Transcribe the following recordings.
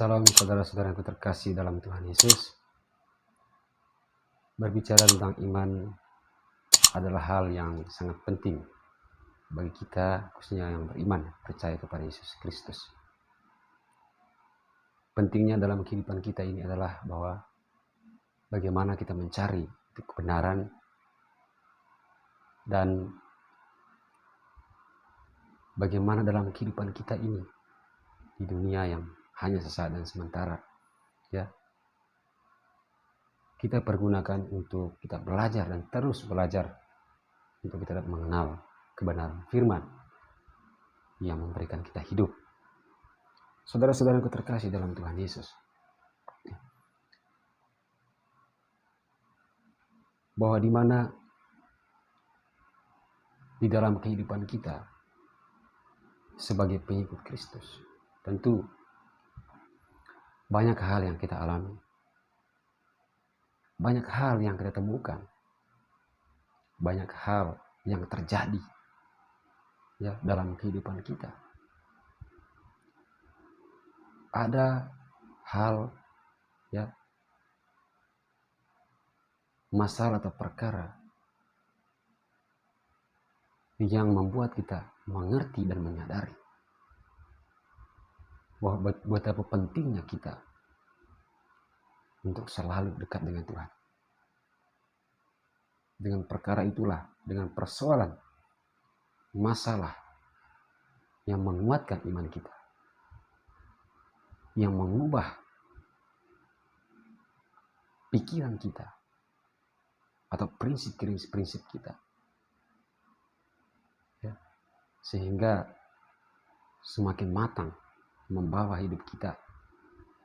Salam saudara-saudaraku terkasih dalam Tuhan Yesus. Berbicara tentang iman adalah hal yang sangat penting bagi kita, khususnya yang beriman, percaya kepada Yesus Kristus. Pentingnya dalam kehidupan kita ini adalah bahwa bagaimana kita mencari kebenaran dan bagaimana dalam kehidupan kita ini di dunia yang hanya sesaat dan sementara, ya, kita pergunakan untuk kita belajar dan terus belajar untuk kita dapat mengenal kebenaran firman yang memberikan kita hidup. Saudara-saudaraku terkasih dalam Tuhan Yesus, bahwa di mana di dalam kehidupan kita sebagai pengikut Kristus, tentu banyak hal yang kita alami, banyak hal yang kita temukan, banyak hal yang terjadi ya dalam kehidupan kita. Ada hal ya, masalah atau perkara yang membuat kita mengerti dan menyadari bahwa betapa pentingnya kita untuk selalu dekat dengan Tuhan. Dengan perkara itulah, dengan persoalan, masalah yang menguatkan iman kita, yang mengubah pikiran kita atau prinsip-prinsip kita, ya, sehingga semakin matang membawa hidup kita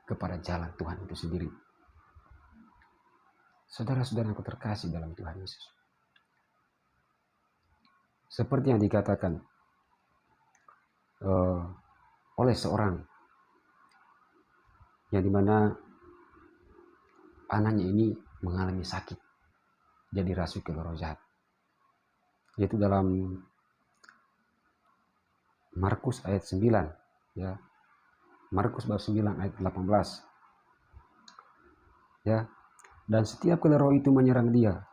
kepada jalan Tuhan itu sendiri. Saudara-saudaraku terkasih dalam Tuhan Yesus, seperti yang dikatakan oleh seorang yang dimana anaknya ini mengalami sakit, jadi rasuki roh jahat, yaitu dalam Markus ayat 9, ya, Markus bab 9 ayat 18, ya. Dan setiap kali roh itu menyerang dia,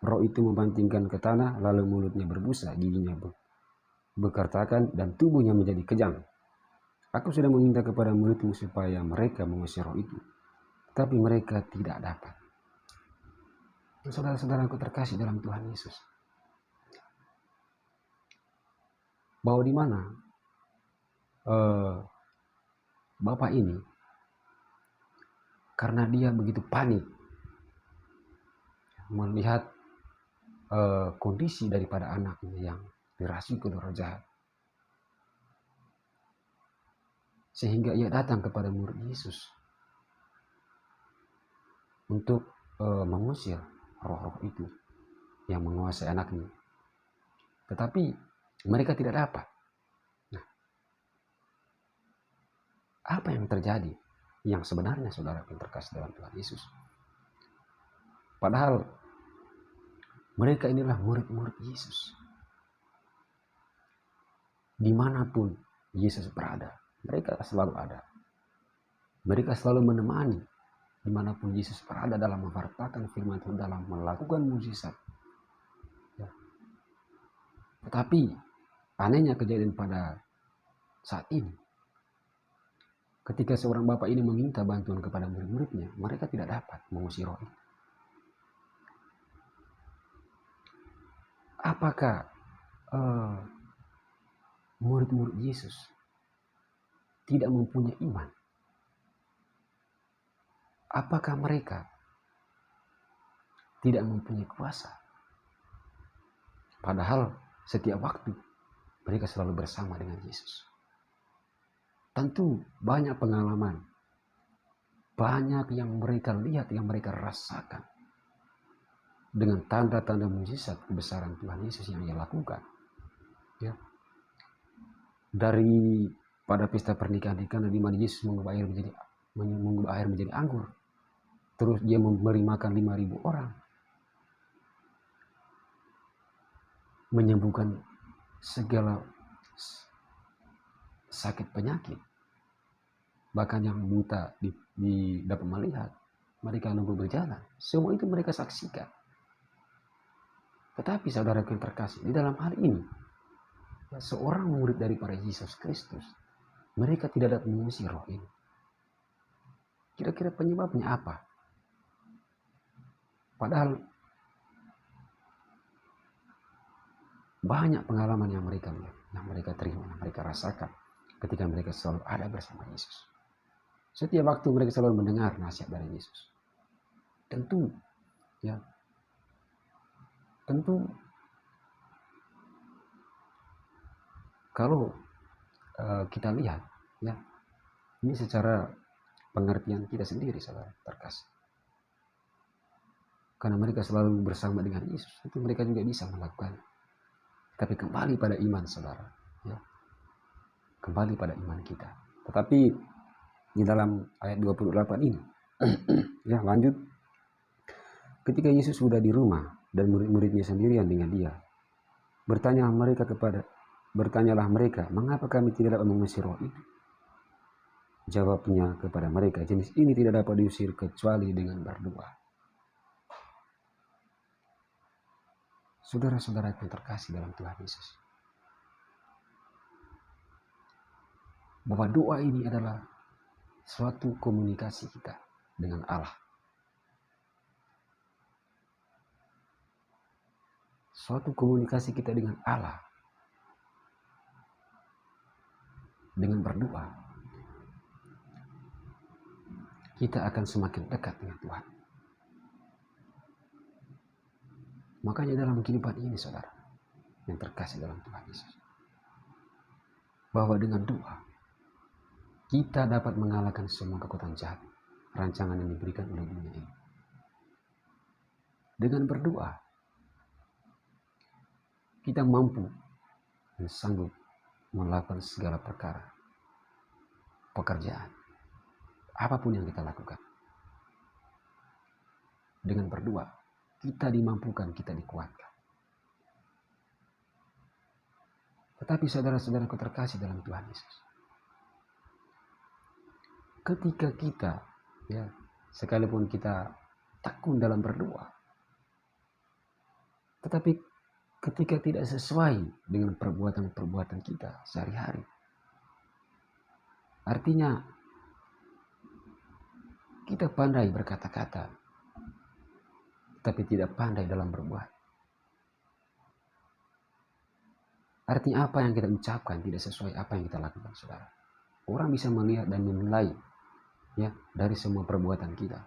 roh itu membantingkan ke tanah, lalu mulutnya berbusa, giginya berkertakan, dan tubuhnya menjadi kejang. Aku sudah meminta kepada muridmu supaya mereka mengusir roh itu, tapi mereka tidak dapat. Saudara-saudaraku terkasih dalam Tuhan Yesus, bahwa di mana Bapak ini, karena dia begitu panik melihat kondisi daripada anaknya yang dirasuki roh jahat, sehingga ia datang kepada murid Yesus untuk mengusir roh-roh itu yang menguasai anaknya. Tetapi mereka tidak dapat. Nah, apa yang terjadi yang sebenarnya, saudara yang terkasih dalam Tuhan Yesus? Padahal mereka inilah murid-murid Yesus. Dimanapun Yesus berada, mereka selalu ada. Mereka selalu menemani dimanapun Yesus berada dalam memwartakan firman Tuhan, dalam melakukan mukjizat. Ya. Tetapi anehnya kejadian pada saat ini, ketika seorang bapak ini meminta bantuan kepada murid-muridnya, mereka tidak dapat mengusir roh itu. Apakah murid-murid Yesus tidak mempunyai iman? Apakah mereka tidak mempunyai kuasa? Padahal setiap waktu mereka selalu bersama dengan Yesus. Tentu banyak pengalaman, banyak yang mereka lihat, yang mereka rasakan dengan tanda-tanda mukjizat kebesaran Tuhan Yesus yang ia lakukan. Ya. Dari pada pesta pernikahan di Kana, di mana Yesus mengubah air menjadi anggur. Terus dia memberi makan 5.000 orang. Menyembuhkan segala sakit penyakit. bahkan yang buta dapat melihat, mereka lumpuh berjalan. Semua itu mereka saksikan. Tetapi saudara yang terkasih, di dalam hal ini, seorang murid daripada Yesus Kristus, mereka tidak dapat mengusir roh ini. Kira-kira penyebabnya apa? Padahal banyak pengalaman yang mereka lihat, yang mereka terima, yang mereka rasakan ketika mereka selalu ada bersama Yesus. Setiap waktu mereka selalu mendengar nasihat dari Yesus. Tentu kalau kita lihat, ya, ini secara pengertian kita sendiri, saudara terkasih. Karena mereka selalu bersama dengan Yesus, itu mereka juga bisa melakukan. Tapi kembali pada iman, saudara, ya, kembali pada iman kita. Tetapi di dalam ayat 28 ini, ya, lanjut. Ketika Yesus sudah di rumah dan murid-muridnya sendirian dengan dia, bertanyalah mereka, mengapa kami tidak dapat mengusir roh itu? Jawabnya kepada mereka, jenis ini tidak dapat diusir kecuali dengan berdoa. Saudara-saudara yang terkasih dalam Tuhan Yesus, bahwa doa ini adalah suatu komunikasi kita dengan Allah. Suatu komunikasi kita dengan Allah. Dengan berdoa, kita akan semakin dekat dengan Tuhan. Makanya dalam kehidupan ini, saudara yang terkasih dalam Tuhan Yesus, bahwa dengan doa kita dapat mengalahkan semua kekuatan jahat, rancangan yang diberikan oleh dunia ini. Dengan berdoa kita mampu dan sanggup melakukan segala perkara, pekerjaan, apapun yang kita lakukan. Dengan berdoa kita dimampukan, kita dikuatkan. Tetapi saudara-saudaraku terkasih dalam Tuhan Yesus, ketika kita, ya, sekalipun kita tekun dalam berdoa, tetapi ketika tidak sesuai dengan perbuatan-perbuatan kita sehari-hari, artinya kita pandai berkata-kata tapi tidak pandai dalam berbuat. Artinya apa yang kita ucapkan tidak sesuai apa yang kita lakukan, saudara. Orang bisa melihat dan menilai, ya, dari semua perbuatan kita.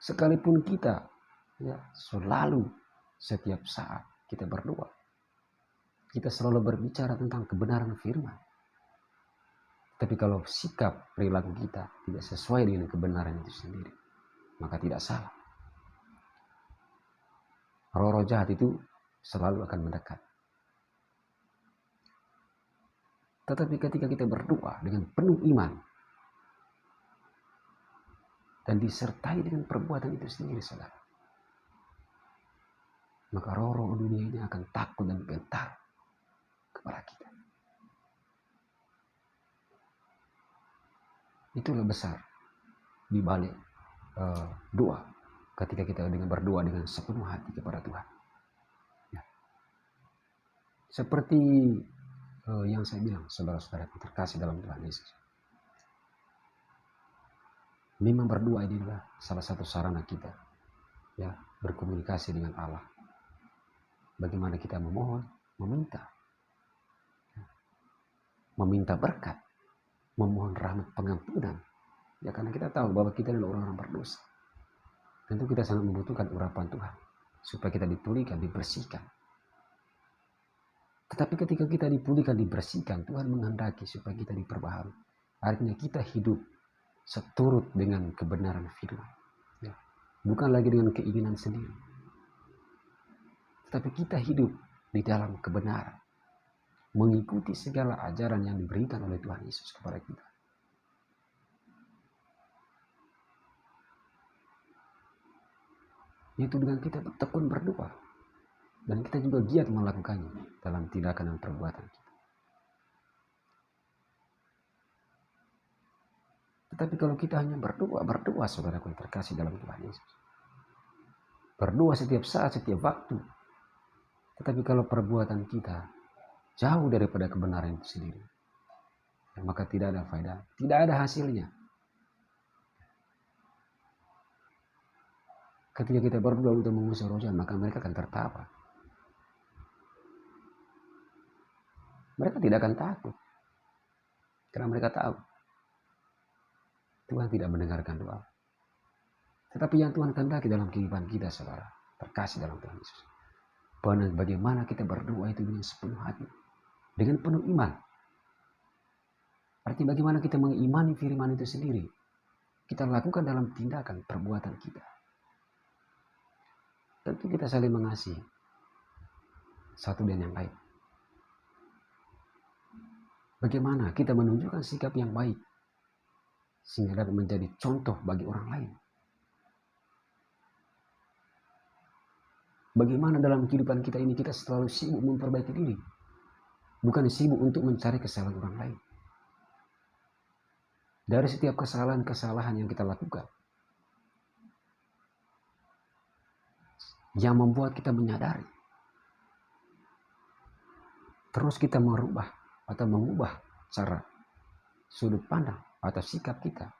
Sekalipun kita, ya, selalu setiap saat kita berdoa, kita selalu berbicara tentang kebenaran firman. Tapi kalau sikap perilaku kita tidak sesuai dengan kebenaran itu sendiri, maka tidak salah. Roh-roh jahat itu selalu akan mendekat. Tetapi ketika kita berdoa dengan penuh iman dan disertai dengan perbuatan itu sendiri, saudara, maka roh-roh dunia ini akan takut dan gentar kepada kita. Itulah besar di balik doa. Ketika kita berdoa dengan sepenuh hati kepada Tuhan, ya. Seperti yang saya bilang, saudara-saudara terkasih dalam Tuhan Yesus, memang berdoa ini adalah salah satu sarana kita, ya, berkomunikasi dengan Allah. Bagaimana kita memohon, meminta berkat, memohon rahmat pengampunan, ya, karena kita tahu bahwa kita adalah orang-orang berdosa. Tentu kita sangat membutuhkan urapan Tuhan supaya kita dipulihkan, dibersihkan. Tetapi ketika kita dipulihkan, dibersihkan, Tuhan menghendaki supaya kita diperbaharui. Artinya kita hidup seturut dengan kebenaran firman, ya. Bukan lagi dengan keinginan sendiri, tetapi kita hidup di dalam kebenaran, mengikuti segala ajaran yang diberikan oleh Tuhan Yesus kepada kita. Itu dengan kita tekun berdoa, dan kita juga giat melakukannya dalam tindakan dan perbuatan kita. Tetapi kalau kita hanya berdoa saudaraku yang terkasih dalam Tuhan Yesus. Berdoa setiap saat, setiap waktu. Tetapi kalau perbuatan kita jauh daripada kebenaran itu sendiri, maka tidak ada faedah, tidak ada hasilnya. Ketika kita berdoa untuk mengusir roh jahat, maka mereka akan tertawa. Mereka tidak akan takut. Karena mereka tahu Tuhan tidak mendengarkan doa. Tetapi yang Tuhan kehendaki dalam kehidupan kita, saudara, terkasih dalam Tuhan Yesus, bagaimana kita berdoa itu dengan sepenuh hati, dengan penuh iman. Artinya bagaimana kita mengimani firman itu sendiri, kita lakukan dalam tindakan perbuatan kita. Tentu kita saling mengasihi satu dan yang lain. Bagaimana kita menunjukkan sikap yang baik sehingga dapat menjadi contoh bagi orang lain. Bagaimana dalam kehidupan kita ini kita selalu sibuk memperbaiki diri, bukan sibuk untuk mencari kesalahan orang lain. Dari setiap kesalahan-kesalahan yang kita lakukan, yang membuat kita menyadari, terus kita merubah atau mengubah cara sudut pandang atau sikap kita,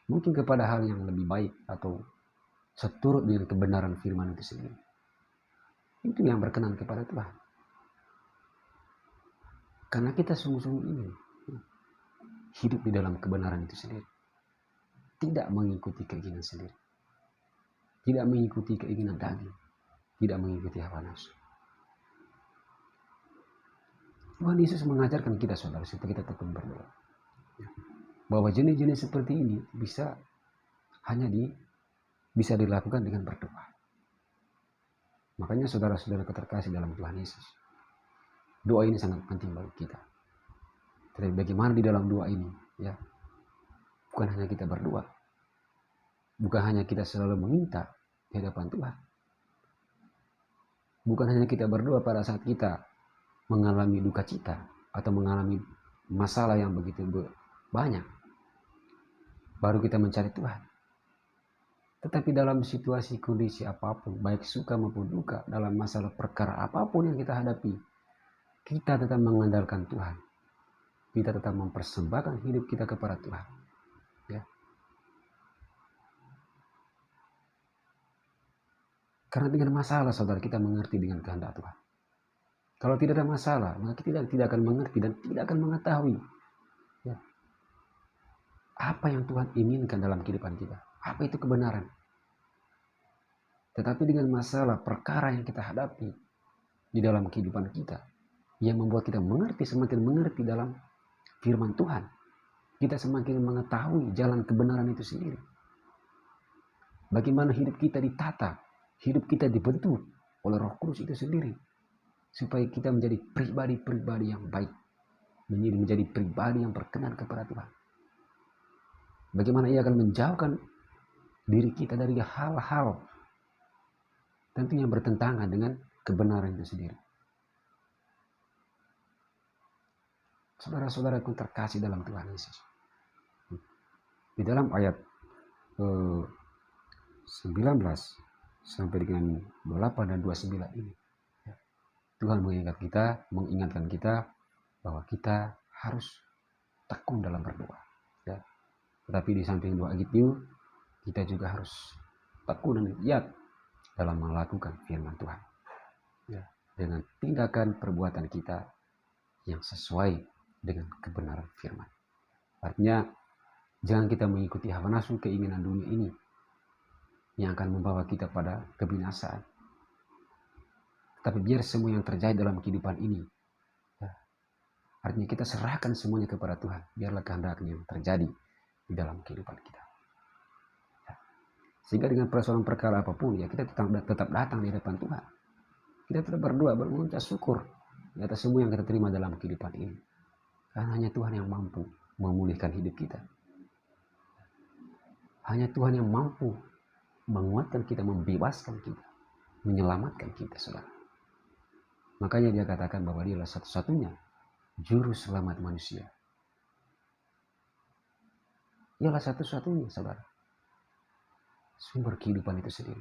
mungkin kepada hal yang lebih baik atau seturut dengan kebenaran firman itu sendiri. Itu yang berkenan kepada Tuhan. Karena kita sungguh-sungguh ingin hidup di dalam kebenaran itu sendiri. Tidak mengikuti keinginan sendiri. Tidak mengikuti keinginan daging. Tidak mengikuti hawa nafsu. Tuhan Yesus mengajarkan kita, saudara, supaya kita tetap berdoa. Bahwa jenis-jenis seperti ini bisa dilakukan dengan berdoa. Makanya saudara-saudara terkasih dalam Tuhan Yesus, doa ini sangat penting bagi kita. Tapi bagaimana di dalam doa ini, ya, bukan hanya kita berdoa, bukan hanya kita selalu meminta di hadapan Tuhan, bukan hanya kita berdoa pada saat kita mengalami duka cita atau mengalami masalah yang begitu banyak, baru kita mencari Tuhan. Tetapi dalam situasi kondisi apapun, baik suka maupun duka, dalam masalah perkara apapun yang kita hadapi, kita tetap mengandalkan Tuhan. Kita tetap mempersembahkan hidup kita kepada Tuhan. Ya. Karena dengan masalah, saudara, kita mengerti dengan kehendak Tuhan. Kalau tidak ada masalah, maka kita tidak akan mengerti dan tidak akan mengetahui, ya, apa yang Tuhan inginkan dalam kehidupan kita. Apa itu kebenaran? Tetapi dengan masalah perkara yang kita hadapi di dalam kehidupan kita, yang membuat kita semakin mengerti dalam firman Tuhan, kita semakin mengetahui jalan kebenaran itu sendiri. Bagaimana hidup kita ditata, hidup kita dibentuk oleh Roh Kudus itu sendiri, supaya kita menjadi pribadi-pribadi yang baik, menjadi pribadi yang berkenan kepada Tuhan. Bagaimana ia akan menjauhkan diri kita dari hal-hal tentunya bertentangan dengan kebenaran itu sendiri. Saudara-saudaraku terkasih dalam Tuhan Yesus, di dalam ayat 19 sampai dengan 28 dan 29 ini, Tuhan mengingatkan kita bahwa kita harus tekun dalam berdoa. Ya. Tetapi di samping doa itu, kita juga harus tekun dan giat dalam melakukan firman Tuhan. Ya. Dengan tindakan perbuatan kita yang sesuai dengan kebenaran firman. Artinya, jangan kita mengikuti hawa nafsu keinginan dunia ini yang akan membawa kita pada kebinasaan. Tapi biar semua yang terjadi dalam kehidupan ini, ya, artinya kita serahkan semuanya kepada Tuhan. Biarlah kehendaknya yang terjadi di dalam kehidupan kita. Ya. Sehingga dengan persoalan perkara apapun, ya kita tetap datang di hadapan Tuhan. Kita tetap berdoa, mengucap syukur di atas semua yang kita terima dalam kehidupan ini. Karena hanya Tuhan yang mampu memulihkan hidup kita. Hanya Tuhan yang mampu menguatkan kita, membebaskan kita, menyelamatkan kita, saudara. Makanya dia katakan bahwa dia adalah satu-satunya juru selamat manusia. ialah satu-satunya, saudara. Sumber kehidupan itu sendiri.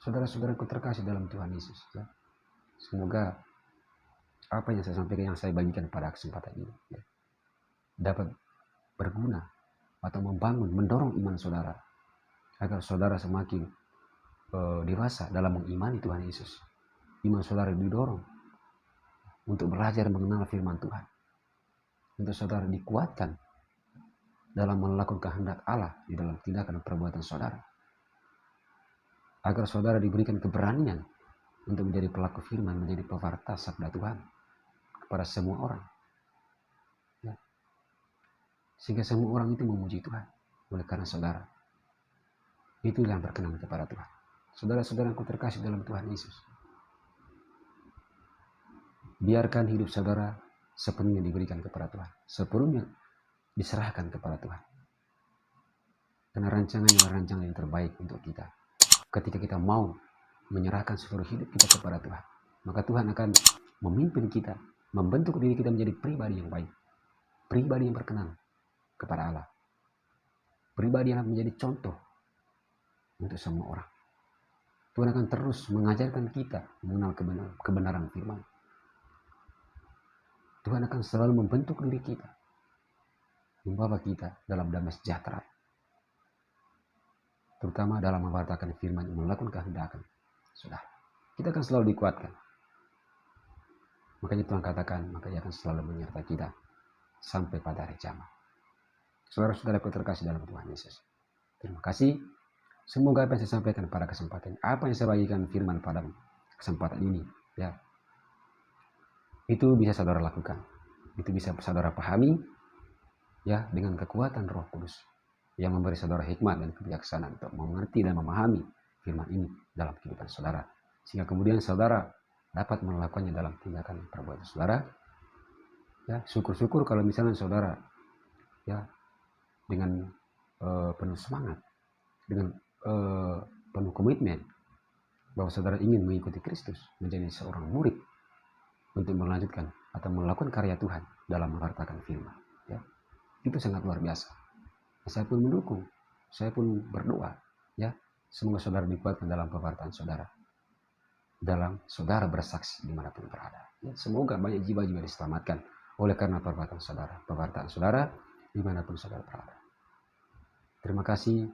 Saudara-saudaraku terkasih dalam Tuhan Yesus, ya. Semoga apa yang saya sampaikan, yang saya bagikan pada kesempatan ini, ya, dapat berguna atau membangun, mendorong iman saudara, agar saudara semakin dewasa dalam mengimani Tuhan Yesus. Iman saudara didorong untuk belajar mengenal firman Tuhan. Untuk saudara dikuatkan dalam melakukan kehendak Allah di dalam tindakan perbuatan saudara. Agar saudara diberikan keberanian untuk menjadi pelaku firman, menjadi pewarta sabda Tuhan kepada semua orang. Ya. Sehingga semua orang itu memuji Tuhan oleh karena saudara. Itulah yang berkenan kepada Tuhan. Saudara-saudaraku terkasih dalam Tuhan Yesus. Biarkan hidup saudara sepenuhnya diberikan kepada Tuhan. Sepenuhnya diserahkan kepada Tuhan. Karena rancangan adalah rancangan yang terbaik untuk kita. Ketika kita mau menyerahkan seluruh hidup kita kepada Tuhan, maka Tuhan akan memimpin kita, membentuk diri kita menjadi pribadi yang baik. Pribadi yang berkenan kepada Allah. Pribadi yang menjadi contoh untuk semua orang. Tuhan akan terus mengajarkan kita mengenal kebenaran firman. Tuhan akan selalu membentuk diri kita, membawa kita dalam damai sejahtera, terutama dalam mewartakan firman, melakukan kehendak saudara. Kita akan selalu dikuatkan. Makanya Tuhan katakan, maka Ia akan selalu menyertai kita sampai pada hari kiamat. Saudara-saudaraku terkasih dalam Tuhan Yesus, terima kasih. Semoga apa yang saya sampaikan pada kesempatan, apa yang saya bagikan firman pada kesempatan ini, ya, itu bisa saudara lakukan, itu bisa saudara pahami, ya, dengan kekuatan Roh Kudus yang memberi saudara hikmat dan kebijaksanaan untuk mengerti dan memahami firman ini dalam kehidupan saudara, sehingga kemudian saudara dapat melakukannya dalam tindakan perbuatan saudara. Ya, syukur-syukur kalau misalnya saudara, ya, dengan penuh semangat, dengan penuh komitmen bahwa saudara ingin mengikuti Kristus, menjadi seorang murid untuk melanjutkan atau melakukan karya Tuhan dalam mewartakan firman. Ya, itu sangat luar biasa. Saya pun mendukung, saya pun berdoa, ya, semoga saudara dikuatkan dalam pewartaan saudara, dalam saudara bersaksi dimanapun berada. Ya, semoga banyak jiwa-jiwa diselamatkan oleh karena pewartaan saudara dimanapun saudara berada. Terima kasih.